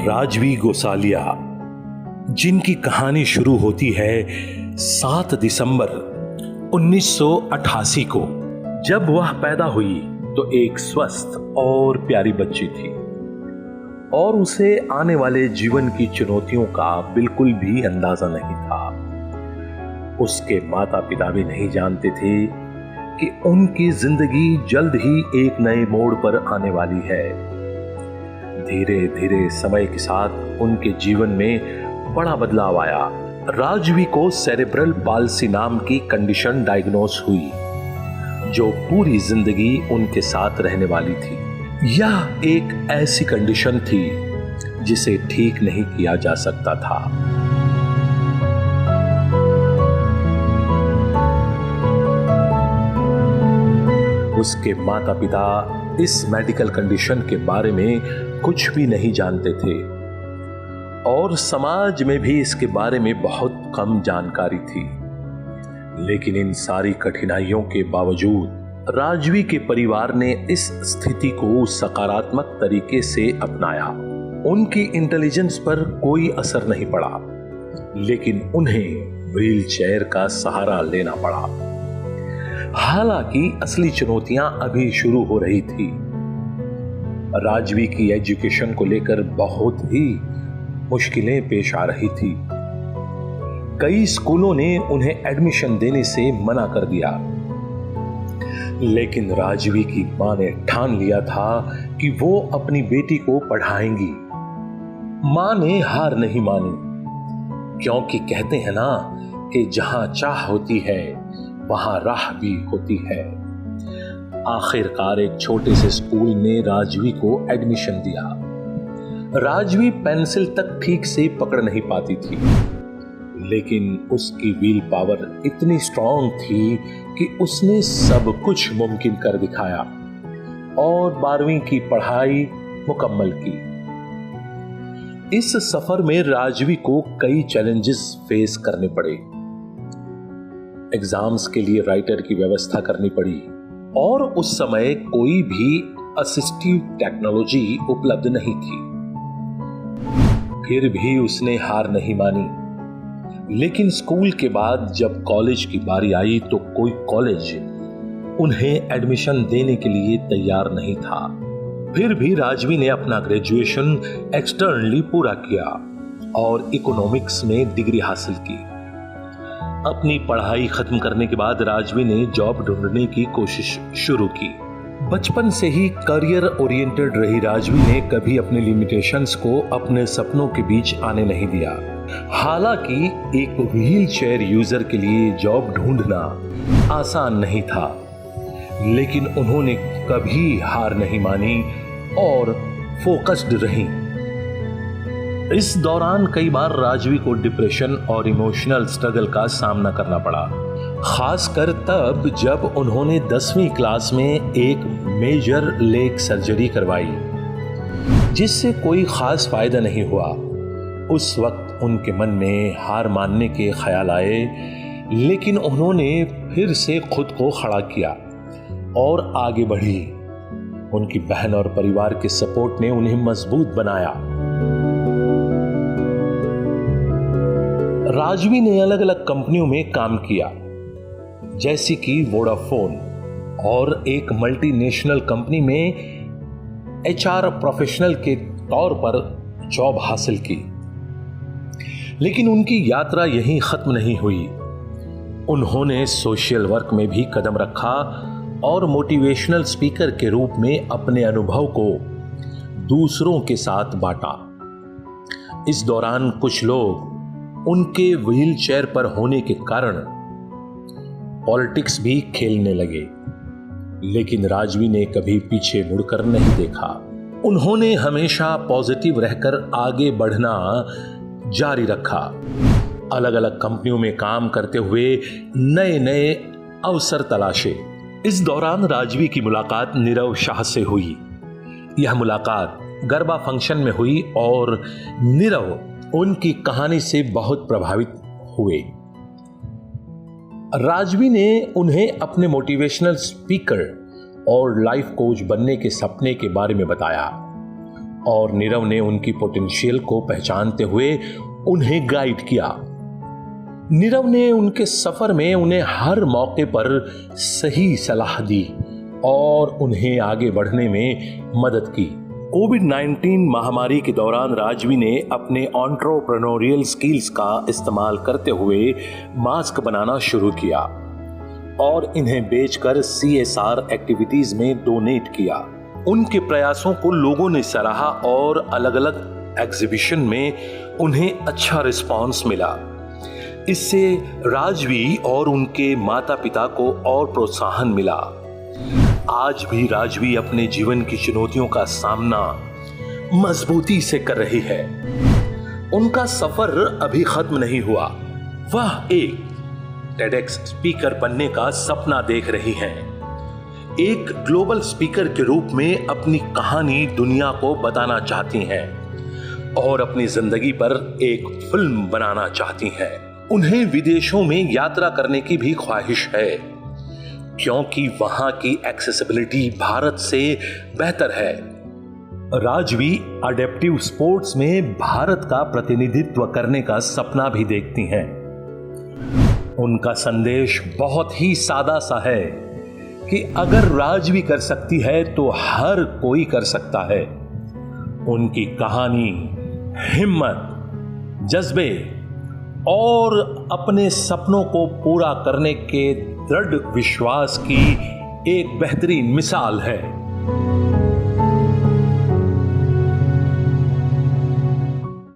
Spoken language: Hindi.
राजवी गोसालिया, जिनकी कहानी शुरू होती है 7 दिसंबर 1988 को, जब वह पैदा हुई तो एक स्वस्थ और प्यारी बच्ची थी और उसे आने वाले जीवन की चुनौतियों का बिल्कुल भी अंदाजा नहीं था। उसके माता पिता भी नहीं जानते थे कि उनकी जिंदगी जल्द ही एक नए मोड़ पर आने वाली है। धीरे धीरे समय के साथ उनके जीवन में बड़ा बदलाव आया। राजवी को सेरेब्रल पाल्सी नाम की कंडीशन डायग्नोस हुई, जो पूरी जिंदगी उनके साथ रहने वाली थी। यह एक ऐसी कंडीशन थी जिसे ठीक नहीं किया जा सकता था। उसके माता पिता इस मेडिकल कंडीशन के बारे में कुछ भी नहीं जानते थे और समाज में भी इसके बारे में बहुत कम जानकारी थी। लेकिन इन सारी कठिनाइयों के बावजूद राजवी के परिवार ने इस स्थिति को सकारात्मक तरीके से अपनाया। उनकी इंटेलिजेंस पर कोई असर नहीं पड़ा, लेकिन उन्हें व्हील चेयर का सहारा लेना पड़ा। हालांकि असली चुनौतियां अभी शुरू हो रही थी। राजवी की एजुकेशन को लेकर बहुत ही मुश्किलें पेश आ रही थी। कई स्कूलों ने उन्हें एडमिशन देने से मना कर दिया, लेकिन राजवी की मां ने ठान लिया था कि वो अपनी बेटी को पढ़ाएंगी। मां ने हार नहीं मानी, क्योंकि कहते हैं ना कि जहां चाह होती है वहां राह भी होती है। आखिरकार एक छोटे से स्कूल ने राजवी को एडमिशन दिया। राजवी पेंसिल तक ठीक से पकड़ नहीं पाती थी, लेकिन उसकी व्हील पावर इतनी स्ट्रांग थी कि उसने सब कुछ मुमकिन कर दिखाया और 12वीं की पढ़ाई मुकम्मल की। इस सफर में राजवी को कई चैलेंजेस फेस करने पड़े। एग्जाम्स के लिए राइटर की व्यवस्था करनी पड़ी और उस समय कोई भी असिस्टिव टेक्नोलॉजी उपलब्ध नहीं थी। फिर भी उसने हार नहीं मानी। लेकिन स्कूल के बाद जब कॉलेज की बारी आई तो कोई कॉलेज उन्हें एडमिशन देने के लिए तैयार नहीं था। फिर भी राजवी ने अपना ग्रेजुएशन एक्सटर्नली पूरा किया और इकोनॉमिक्स में डिग्री हासिल की। अपनी पढ़ाई खत्म करने के बाद राजवी ने जॉब ढूंढने की कोशिश शुरू की। बचपन से ही करियर ओरिएंटेड रही राजवी ने कभी अपने लिमिटेशंस को अपने सपनों के बीच आने नहीं दिया। हालांकि एक व्हील चेयर यूजर के लिए जॉब ढूंढना आसान नहीं था, लेकिन उन्होंने कभी हार नहीं मानी और फोकस्ड रही। इस दौरान कई बार राजवी को डिप्रेशन और इमोशनल स्ट्रगल का सामना करना पड़ा, खासकर तब जब उन्होंने 10वीं क्लास में एक मेजर लेग सर्जरी करवाई, जिससे कोई खास फायदा नहीं हुआ। उस वक्त उनके मन में हार मानने के ख्याल आए, लेकिन उन्होंने फिर से खुद को खड़ा किया और आगे बढ़ी। उनकी बहन और परिवार के सपोर्ट ने उन्हें मजबूत बनाया। राजवी ने अलग अलग कंपनियों में काम किया, जैसे कि वोडाफोन और एक मल्टीनेशनल कंपनी में एचआर प्रोफेशनल के तौर पर जॉब हासिल की। लेकिन उनकी यात्रा यहीं खत्म नहीं हुई। उन्होंने सोशल वर्क में भी कदम रखा और मोटिवेशनल स्पीकर के रूप में अपने अनुभव को दूसरों के साथ बांटा। इस दौरान कुछ लोग उनके व्हील चेयर पर होने के कारण पॉलिटिक्स भी खेलने लगे, लेकिन राजवी ने कभी पीछे मुड़कर नहीं देखा। उन्होंने हमेशा पॉजिटिव रहकर आगे बढ़ना जारी रखा। अलग अलग कंपनियों में काम करते हुए नए नए अवसर तलाशे। इस दौरान राजवी की मुलाकात नीरव शाह से हुई। यह मुलाकात गरबा फंक्शन में हुई और नीरव उनकी कहानी से बहुत प्रभावित हुए। राजवी ने उन्हें अपने मोटिवेशनल स्पीकर और लाइफ कोच बनने के सपने के बारे में बताया और नीरव ने उनकी पोटेंशियल को पहचानते हुए उन्हें गाइड किया। नीरव ने उनके सफर में उन्हें हर मौके पर सही सलाह दी और उन्हें आगे बढ़ने में मदद की। कोविड-19 महामारी के दौरान राजवी ने अपने एंटरप्रेन्योरियल स्किल्स का इस्तेमाल करते हुए मास्क बनाना शुरू किया और इन्हें बेचकर CSR एक्टिविटीज में डोनेट किया। उनके प्रयासों को लोगों ने सराहा और अलग अलग एग्जीबिशन में उन्हें अच्छा रिस्पांस मिला। इससे राजवी और उनके माता पिता को और प्रोत्साहन मिला। आज भी राजवी अपने जीवन की चुनौतियों का सामना मजबूती से कर रही है। उनका सफर अभी खत्म नहीं हुआ। वह एक TEDx स्पीकर बनने का सपना देख रही हैं। एक ग्लोबल स्पीकर के रूप में अपनी कहानी दुनिया को बताना चाहती हैं और अपनी जिंदगी पर एक फिल्म बनाना चाहती हैं। उन्हें विदेशों में यात्रा करने की भी ख्वाहिश है क्योंकि वहां की एक्सेसिबिलिटी भारत से बेहतर है। राजवी अडैप्टिव स्पोर्ट्स में भारत का प्रतिनिधित्व करने का सपना भी देखती हैं। उनका संदेश बहुत ही सादा सा है कि अगर राजवी कर सकती है तो हर कोई कर सकता है। उनकी कहानी हिम्मत, जज्बे और अपने सपनों को पूरा करने के दृढ़ विश्वास की एक बेहतरीन मिसाल है।